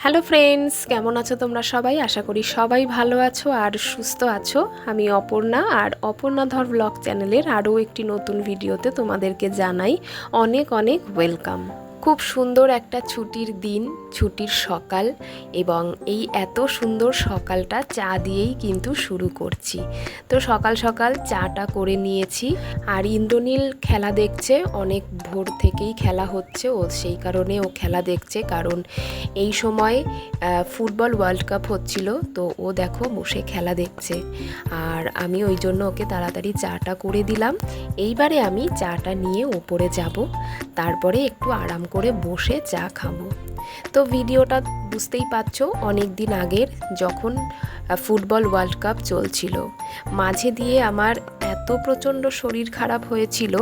Hello friends, কেমন আছো তোমরা সবাই? আশা করি সবাই ভালো আছো আর সুস্থ আছো। আমি অপর্ণা, আর অপর্ণা ধর ব্লগ চ্যানেলের আরও একটি নতুন ভিডিওতে তোমাদেরকে জানাই অনেক অনেক ওয়েলকাম। খুব সুন্দর একটা ছুটির দিন, ছুটির সকাল, এবং এই এত সুন্দর সকালটা চা দিয়েই কিন্তু শুরু করছি। তো সকাল সকাল চাটা করে নিয়েছি, আর ইন্দ্রনীল খেলা দেখছে। অনেক ভোর থেকেই খেলা হচ্ছে, ও সেই কারণে ও খেলা দেখছে, কারণ এই সময় ফুটবল ওয়ার্ল্ড কাপ হচ্ছিল। তো ও দেখো বসে খেলা দেখছে, আর আমি ওই জন্য ওকে তাড়াতাড়ি চাটা করে দিলাম। এইবারে আমি চাটা নিয়ে ওপরে যাব, তারপরে একটু আরাম করে বসে চা খাবো। তো ভিডিওটা বুঝতেই পারছো, অনেক দিন আগের, যখন ফুটবল ওয়ার্ল্ড কাপ চলছিল। মাঝে দিয়ে আমার এত প্রচণ্ড শরীর খারাপ হয়েছিল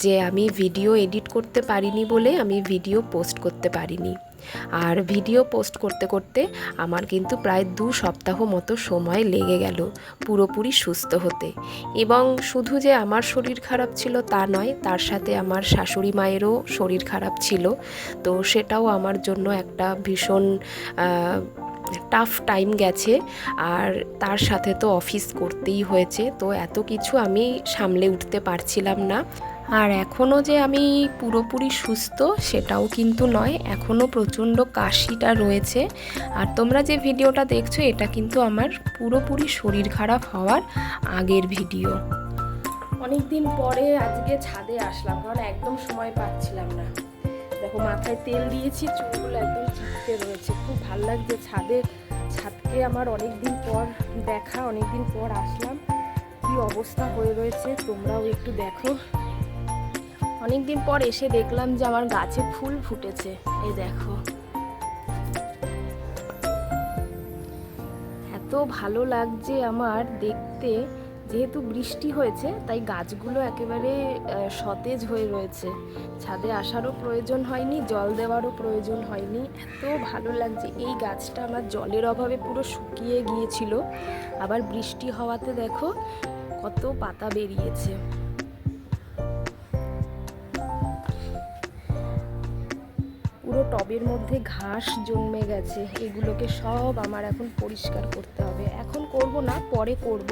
যে আমি ভিডিও এডিট করতে পারিনি বলে আমি ভিডিও পোস্ট করতে পারিনি। আর ভিডিও পোস্ট করতে করতে আমার কিন্তু প্রায় 2 সপ্তাহ মতো সময় লেগে গেল পুরোপুরি সুস্থ হতে। এবং শুধু যে আমার শরীর খারাপ ছিল তা নয়, তার সাথে আমার শাশুড়ি মায়েরও শরীর খারাপ ছিল। তো সেটাও আমার জন্য একটা ভীষণ টাফ টাইম গেছে। আর তার সাথে তো অফিস করতেই হয়েছে, তো এত কিছু আমি সামলে উঠতে পারছিলাম না। আর এখনও যে আমি পুরোপুরি সুস্থ সেটাও কিন্তু নয়, এখনও প্রচণ্ড কাশিটা রয়েছে। আর তোমরা যে ভিডিওটা দেখছো এটা কিন্তু আমার পুরোপুরি শরীর খারাপ হওয়ার আগের ভিডিও। অনেক দিন পরে আজকে ছাদে আসলাম, কারণ একদম সময় পাচ্ছিলাম না। দেখো মাথায় তেল দিয়েছি, চুলগুলো একদম চিপকে রয়েছে। খুব ভালো লাগছে ছাদকে আমার অনেক দিন পর দেখা, অনেক দিন পর আসলাম। কি অবস্থা হয়ে রয়েছে তোমরাও একটু দেখো। অনেক দিন পর এসে দেখলাম যে আমার গাছে ফুল ফুটেছে। এই দেখো, এত ভালো লাগছে আমার দেখতে। যেহেতু বৃষ্টি হয়েছে তাই গাছগুলো একেবারে সতেজ হয়ে রয়েছে। ছাদে আসারও প্রয়োজন হয়নি, জল দেওয়ারও প্রয়োজন হয়নি। এত ভালো লাগছে। এই গাছটা আমার জলের অভাবে পুরো শুকিয়ে গিয়েছিল, আবার বৃষ্টি হওয়াতে দেখো কত পাতা বেরিয়েছে। পুরো টবের মধ্যে ঘাস জন্মে গেছে, এগুলোকে সব আমার এখন পরিষ্কার করতে হবে। এখন করব না, পরে করব,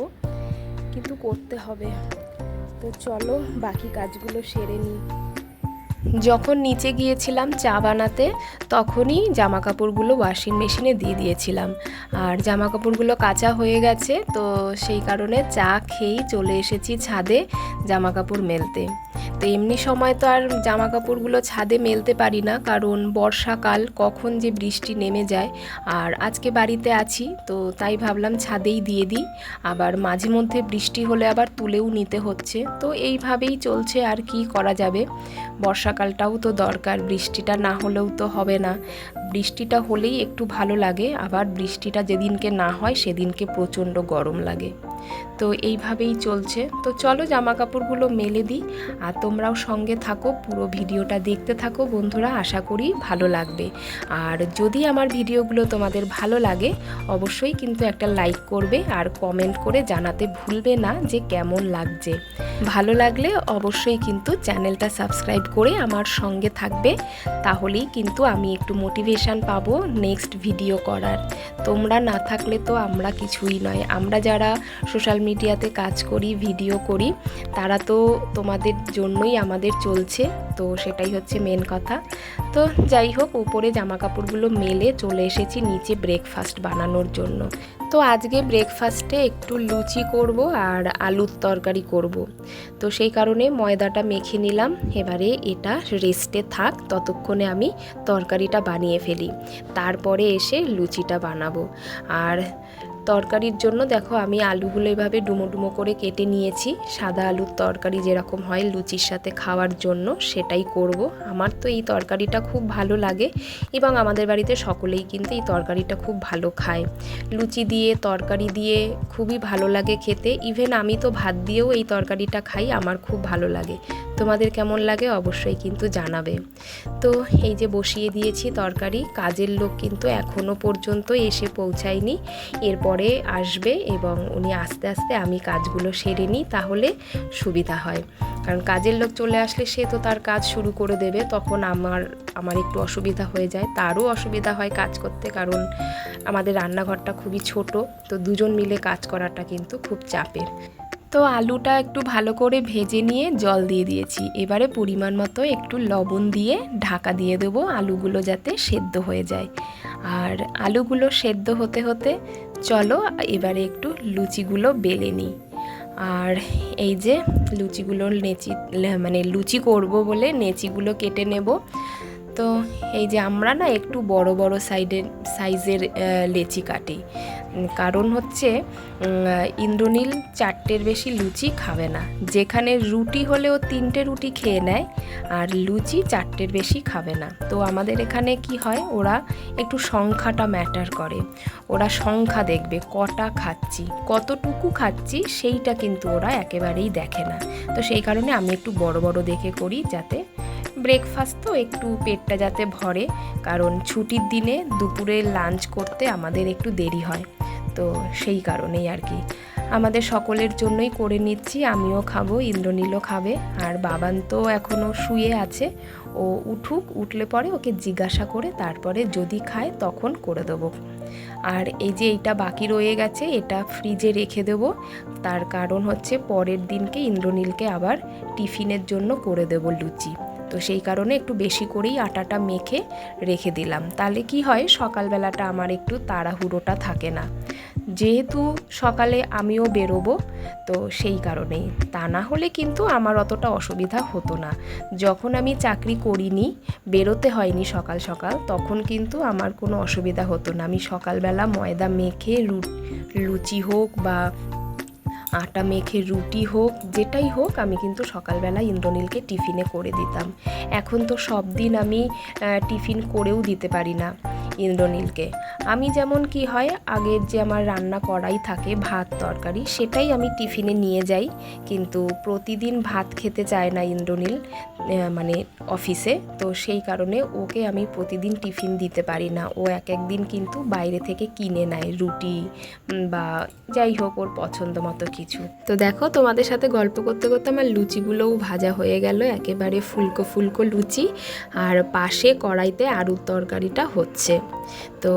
কিন্তু করতে হবে। তো চলো বাকি কাজগুলো সেরে নিই। যখন নিচে গিয়েছিলাম চা বানাতে, তখনই জামা কাপড়গুলো ওয়াশিং মেশিনে দিয়ে দিয়েছিলাম। আর জামা কাপড়গুলো কাচা হয়ে গেছে, তো সেই কারণে চা খেয়েই চলে এসেছি ছাদে জামা কাপড় মেলতে। তো এমনি সময় তো আর জামা কাপড়গুলো ছাদে মেলতে পারি না, কারণ বর্ষাকাল, কখন যে বৃষ্টি নেমে যায়। আর আজকে বাড়িতে আছি, তো তাই ভাবলাম ছাদেই দিয়ে দিই। আবার মাঝে মধ্যে বৃষ্টি হলে আবার তুলেও নিতে হচ্ছে। তো এইভাবেই চলছে, আর কি করা যাবে। বর্ষাকালটাও তো দরকার, বৃষ্টিটা না হলেও তো হবে না। বৃষ্টিটা হলেই একটু ভালো লাগে, আবার বৃষ্টিটা যেদিনকে না হয় সেদিনকে প্রচণ্ড গরম লাগে। তো এইভাবেই চলছে। তো চলো জামা কাপড়গুলো মেলে দিই, আর তোমরাও সঙ্গে থাকো, পুরো ভিডিওটা দেখতে থাকো বন্ধুরা, আশা করি ভালো লাগবে। আর যদি আমার ভিডিওগুলো তোমাদের ভালো লাগে অবশ্যই কিন্তু একটা লাইক করবে, আর কমেন্ট করে জানাতে ভুলবে না যে কেমন লাগছে। ভালো লাগলে অবশ্যই কিন্তু চ্যানেলটা সাবস্ক্রাইব করে আমার সঙ্গে থাকবে, তাহলেই কিন্তু আমি একটু মোটিভেশন পাবো নেক্সট ভিডিও করার। তোমরা না থাকলে তো আমরা কিছুই নয়। আমরা যারা সোশ্যাল মিডিয়াতে কাজ করি, ভিডিও করি, তারা তো তোমাদের জন্যই আমাদের চলছে। তো সেটাই হচ্ছে মেন কথা। তো যাই হোক, উপরে জামা কাপড়গুলো মেলে চলে এসেছি নিচে ব্রেকফাস্ট বানানোর জন্য। তো আজকে ব্রেকফাস্টে একটু লুচি করব আর আলুর তরকারি করব। তো সেই কারণে ময়দাটা মেখে নিলাম। এবারে এটা রেস্টে থাক, ততক্ষণে আমি তরকারিটা বানিয়ে ফেলি, তারপরে এসে লুচিটা বানাবো। আর তরকারির জন্য দেখো আমি আলুগুলো এভাবে ডুমো ডুমো করে কেটে নিয়েছি। সাদা আলুর তরকারি যেরকম হয় লুচির সাথে খাওয়ার জন্য, সেটাই করব। আমার তো এই তরকারিটা খুব ভালো লাগে, এবং আমাদের বাড়িতে সকলেই কিন্তু এই তরকারিটা খুব ভালো খায়। লুচি দিয়ে, তরকারি দিয়ে খুবই ভালো লাগে খেতে। ইভেন আমি তো ভাত দিয়েও এই তরকারিটা খাই, আমার খুব ভালো লাগে। তো তোমাদের কেমন লাগে অবশ্যই কিন্তু জানাবে। তো এই যে বসিয়ে দিয়েছি তরকারি, কাজের লোক কিন্তু এখনও পর্যন্ত এসে পৌঁছায়নি, এরপরে আসবে এবং উনি আস্তে আস্তে আমি কাজগুলো সেরে নিই, তাহলে সুবিধা হয়। কারণ কাজের লোক চলে আসলে সে তো তার কাজ শুরু করে দেবে, তখন আমার একটু অসুবিধা হয়ে যায়, তারও অসুবিধা হয় কাজ করতে, কারণ আমাদের রান্নাঘরটা খুবই ছোট, তো দুজন মিলে কাজ করাটা কিন্তু খুব চাপের। তো আলুটা একটু ভালো করে ভেজে নিয়ে জল দিয়ে দিয়েছি, এবারে পরিমাণ মতো একটু লবণ দিয়ে ঢাকা দিয়ে দেবো, আলুগুলো যাতে সেদ্ধ হয়ে যায়। আর আলুগুলো সেদ্ধ হতে হতে চলো এবারে একটু লুচিগুলো বেলে নিই। আর এই যে লুচিগুলো লুচি করব বলে নেচিগুলো কেটে নেব। তো এই যে আমরা না একটু বড় বড় সাইজের লেচি কাটি, কারণ হচ্ছে ইন্দ্রনীল 4টের বেশি লুচি খাবে না। যেখানে রুটি হলেও 3টে রুটি খেয়ে নেয়, আর লুচি 4টের বেশি খাবে না। তো আমাদের এখানে কি হয়, ওরা একটু সংখ্যাটা ম্যাটার করে, ওরা সংখ্যা দেখবে, কটা খাচ্ছি, কতটুকু খাচ্ছি, সেইটা কিন্তু ওরা একেবারেই দেখে না। তো সেই কারণে আমি একটু বড় বড় দেখে করি, যাতে ব্রেকফাস্ট তো একটু পেটটা যাতে ভরে, কারণ ছুটির দিনে দুপুরে লাঞ্চ করতে আমাদের একটু দেরি হয়। তো সেই কারণেই আর কি আমাদের সকলের জন্যই করে নিচ্ছি, আমিও খাবো, ইন্দ্রনীলও খাবে। আর বাবান তো এখনও শুয়ে আছে, ও উঠলে পরে ওকে জিজ্ঞাসা করে তারপরে যদি খায় তখন করে দেবো। আর এই যে এইটা বাকি রয়ে গেছে, এটা ফ্রিজে রেখে দেবো, তার কারণ হচ্ছে পরের দিনকে ইন্দ্রনীলকে আবার টিফিনের জন্য করে দেবো লুচি। তো সেই কারণে একটু বেশি করেই আটাটা মেখে রেখে দিলাম, তাহলে কি হয় সকালবেলাটা আমার একটু তাড়াহুড়োটা থাকে না, যেহেতু সকালে আমিও বেরোবো, তো সেই কারণেই। তা না হলে কিন্তু আমার অতটা অসুবিধা হতো না। যখন আমি চাকরি করিনি, বেরোতে হয়নি সকাল সকাল, তখন কিন্তু আমার কোনো অসুবিধা হতো না। আমি সকালবেলা ময়দা মেখে লুচি হোক বা আটা মেখে রুটি হোক, যেটাই হোক, আমি কিন্তু সকালবেলা ইন্দ্রনীলকে টিফিনে করে দিতাম। এখন তো সব দিন আমি টিফিন করেও দিতে পারি না ইন্দ্রনীলকে। আমি যেমন কি হয়, আগের যে আমার রান্না করাই থাকে ভাত তরকারি, সেটাই আমি টিফিনে নিয়ে যাই, কিন্তু প্রতিদিন ভাত খেতে চায় না ইন্দ্রনীল, মানে অফিসে। তো সেই কারণে ওকে আমি প্রতিদিন টিফিন দিতে পারি না, ও এক একদিন কিন্তু বাইরে থেকে কিনে নেয় রুটি বা যাই হোক ওর পছন্দ মতো কিছু। তো দেখো তোমাদের সাথে গল্প করতে করতে আমার লুচিগুলোও ভাজা হয়ে গেল, একেবারে ফুলকো ফুলকো লুচি, আর পাশে কড়াইতে আলুর তরকারিটা হচ্ছে। তো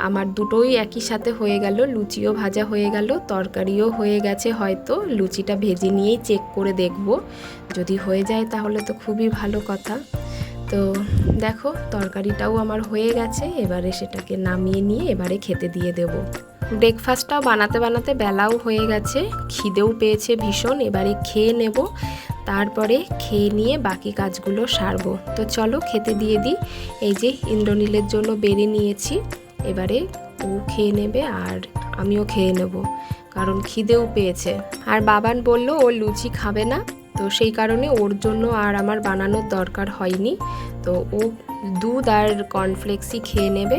আমার দুটোই একই সাথে হয়ে গেল, লুচিও ভাজা হয়ে গেল, তরকারিও হয়ে গেছে। হয়তো লুচিটা ভেজে নিয়েই চেক করে দেখব, যদি হয়ে যায় তাহলে তো খুবই ভালো কথা। তো দেখো তরকারিটাও আমার হয়ে গেছে, এবারে সেটাকে নামিয়ে নিয়ে এবারে খেতে দিয়ে দেব। ব্রেকফাস্টটাও বানাতে বানাতে বেলাও হয়ে গেছে, খিদেও পেয়েছে ভীষণ, এবারে খেয়ে নেব, তারপরে খেয়ে নিয়ে বাকি কাজগুলো সারবো। তো চলো খেতে দিয়ে দিই। এই যে ইন্দ্রনীলের জন্য বেড়ে নিয়েছি, এবারে ও খেয়ে নেবে আর আমিও খেয়ে নেব, কারণ খিদেও পেয়েছে। আর বাবান বলল ও লুচি খাবে না, তো সেই কারণে ওর জন্য আর আমার বানানোর দরকার হয়নি, তো ও দুধ আর কর্নফ্লেক্সই খেয়ে নেবে।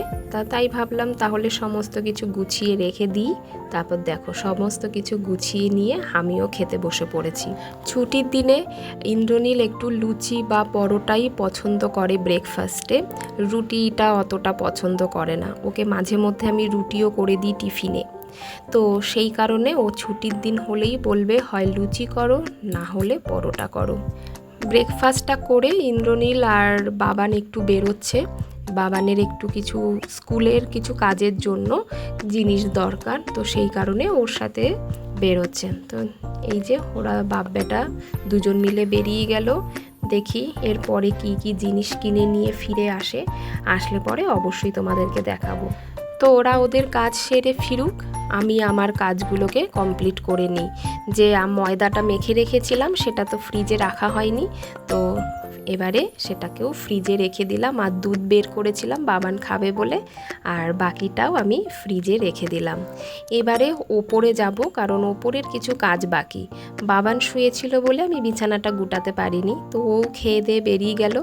তাই ভাবলাম তাহলে সমস্ত কিছু গুছিয়ে রেখে দিই। তারপর দেখো সমস্ত কিছু গুছিয়ে নিয়ে আমিও খেতে বসে পড়েছি। ছুটির দিনে ইন্দ্রনীল একটু লুচি বা পরোটাই পছন্দ করে ব্রেকফাস্টে, রুটিটা অতটা পছন্দ করে না। ওকে মাঝে মধ্যে আমি রুটিও করে দিই টিফিনে, তো সেই কারণে ও ছুটির দিন হলেই বলবে হয় লুচি করো, না হলে পরোটা করো। ব্রেকফাস্টটা করে ইন্দ্রনীল আর বাবান একটু বেরোচ্ছে, বাবানের একটু কিছু স্কুলের কিছু কাজের জন্য জিনিস দরকার, তো সেই কারণে ওর সাথে বেরোচ্ছে। তো এই যে ওরা বাপ বেটা দুজন মিলে বেরিয়ে গেল, দেখি এরপরে কি কি জিনিস কিনে নিয়ে ফিরে আসলে পরে অবশ্যই তোমাদেরকে দেখাবো। তো ওরা ওদের কাজ সেরে ফিরুক, আমি আমার কাজগুলোকে কমপ্লিট করে নিই। যে ময়দাটা মেখে রেখেছিলাম সেটা তো ফ্রিজে রাখা হয়নি, তো এবারে সেটাকেও ফ্রিজে রেখে দিলাম। আর দুধ বের করেছিলাম বাবান খাবে বলে, আর বাকিটাও আমি ফ্রিজে রেখে দিলাম। এবারে ওপরে যাব, কারণ ওপরের কিছু কাজ বাকি। বাবান শুয়েছিল বলে আমি বিছানাটা গুটাতে পারিনি, তো ও খেয়ে দিয়ে বেরিয়ে গেল,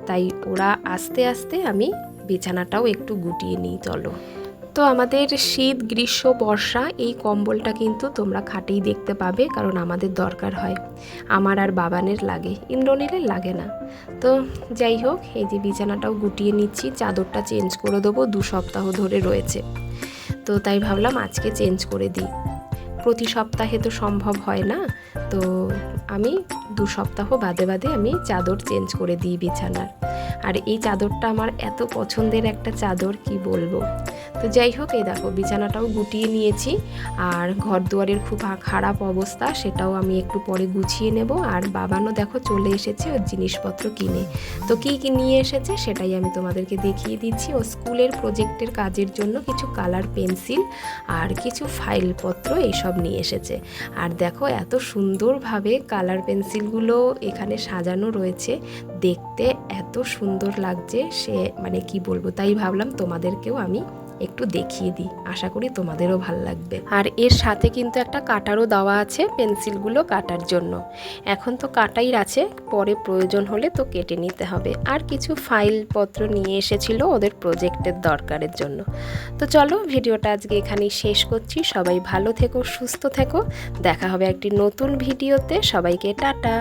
তাই ওরা আস্তে আস্তে আমি বিছানাটাও একটু গুটিয়ে নিই। চলো তো আমাদের শীত, গ্রীষ্ম, বর্ষা এই কম্বলটা কিন্তু তোমরা খাটেই দেখতে পাবে, কারণ আমাদের দরকার হয়। আমার আর বাবানের লাগে, ইন্দ্রনীলের লাগে না। তো যাই হোক, এই যে বিছানাটাও গুটিয়ে নিচ্ছি, চাদরটা চেঞ্জ করে দেবো, 2 সপ্তাহ ধরে রয়েছে। তো তাই ভাবলাম আজকে চেঞ্জ করে দিই। প্রতি সপ্তাহে তো সম্ভব হয় না, তো আমি 2 সপ্তাহ বাদে বাদে আমি চাদর চেঞ্জ করে দিই বিছানার। আর এই চাদরটা আমার এত পছন্দের একটা চাদর, কি বলবো। তো যাই হোক, এই দেখো বিছানাটাও গুটিয়ে নিয়েছি, আর ঘর দুয়ারের খুব খারাপ অবস্থা, সেটাও আমি একটু পরে গুছিয়ে নেব। আর বাবানও দেখো চলে এসেছে ওর জিনিসপত্র কিনে। তো কী কী নিয়ে এসেছে সেটাই আমি তোমাদেরকে দেখিয়ে দিচ্ছি। ও স্কুলের প্রজেক্টের কাজের জন্য কিছু কালার পেন্সিল আর কিছু ফাইলপত্র এইসব নিয়ে এসেছে। আর দেখো এত সুন্দরভাবে কালার পেন্সিলগুলো এখানে সাজানো রয়েছে, দেখতে এত সুন্দর লাগছে, সে মানে কি বলবো। তাই ভাবলাম তোমাদেরকেও আমি একটু দেখিয়ে দিই, আশা করি তোমাদেরও ভালো লাগবে। আর এর সাথে কিন্তু একটা কাটারও দেওয়া আছে পেন্সিলগুলো কাটার জন্য। এখন তো কাটাই আছে, পরে প্রয়োজন হলে তো কেটে নিতে হবে। আর কিছু ফাইলপত্র নিয়ে এসেছিল ওদের প্রজেক্টের দরকারের জন্য। তো চলো, ভিডিওটা আজকে এখানেই শেষ করছি। সবাই ভালো থেকো, সুস্থ থেকো, দেখা হবে একটি নতুন ভিডিওতে। সবাইকে টাটা।